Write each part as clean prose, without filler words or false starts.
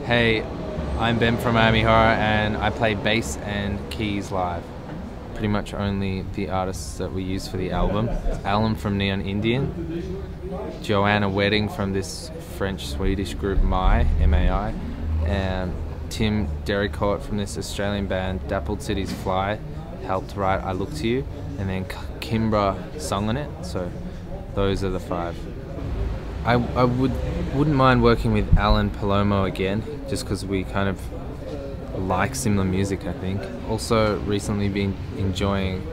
Hey, I'm Ben from Miami Horror and I play bass and keys live. Pretty much only the artists that we use for the album. Alan from Neon Indian, Joanna Wedding from this French-Swedish group M-A-I, and Tim Derricourt from this Australian band Dappled Cities Fly helped write I Look to You, and then Kimbra sung on it, so those are the 5. I wouldn't mind working with Alan Palomo again, just because we kind of like similar music, I think. Also recently been enjoying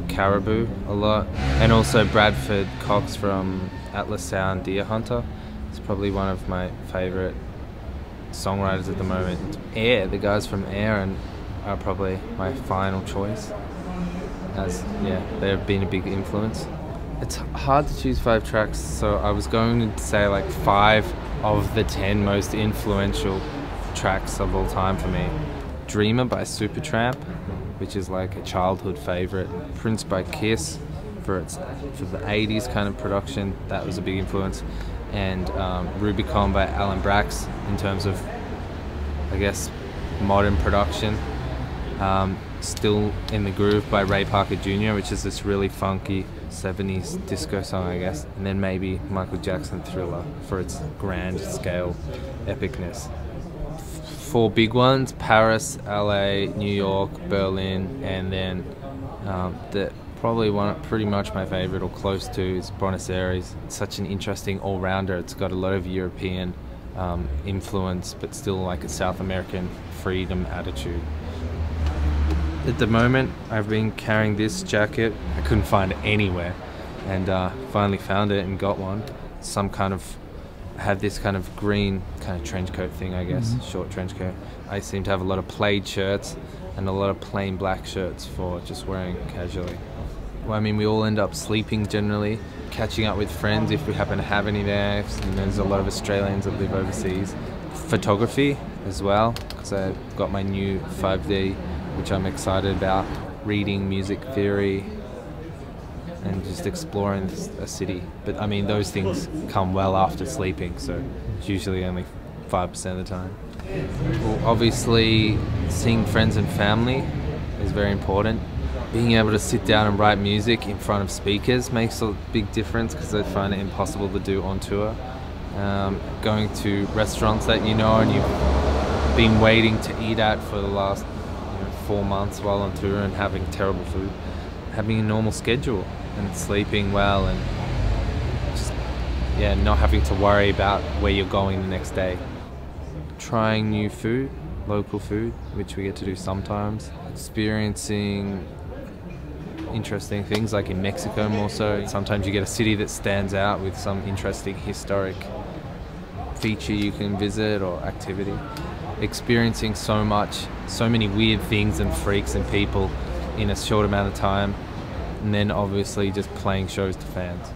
Caribou a lot, and also Bradford Cox from Atlas Sound Deer Hunter. It's probably one of my favourite songwriters at the moment. Air, the guys from Air are probably my final choice, as yeah, they've been a big influence. It's hard to choose 5 tracks, so I was going to say like 5 of the 10 most influential tracks of all time for me. Dreamer by Supertramp, which is like a childhood favorite. Prince by Kiss for the 80s kind of production, that was a big influence. And Rubicon by Alan Braxe in terms of, I guess, modern production. Still in the Groove by Ray Parker Jr., which is this really funky 70s disco song, I guess. And then maybe Michael Jackson Thriller for its grand scale epicness. 4 big ones: Paris, LA, New York, Berlin, and then probably pretty much my favorite or close to is Buenos Aires. It's such an interesting all-rounder. It's got a lot of European influence, but still like a South American freedom attitude. At the moment, I've been carrying this jacket. I couldn't find it anywhere, and finally found it and got one. I have this kind of green kind of trench coat thing, I guess, short trench coat. I seem to have a lot of plaid shirts and a lot of plain black shirts for just wearing casually. Well, I mean, we all end up sleeping generally, catching up with friends if we happen to have any there, and there's a lot of Australians that live overseas. Photography as well, because I've got my new 5D, which I'm excited about. Reading music theory and just exploring a city. But I mean, those things come well after sleeping, so it's usually only 5% of the time. Well, obviously, seeing friends and family is very important. Being able to sit down and write music in front of speakers makes a big difference, because I find it impossible to do on tour. Going to restaurants that you know and you've been waiting to eat at for the last 4 months while on tour and having terrible food. Having a normal schedule and sleeping well, and just not having to worry about where you're going the next day. Trying new food, local food, which we get to do sometimes. Experiencing interesting things, like in Mexico more so. Sometimes you get a city that stands out with some interesting historic feature you can visit or activity. Experiencing so many weird things and freaks and people in a short amount of time, and then obviously just playing shows to fans.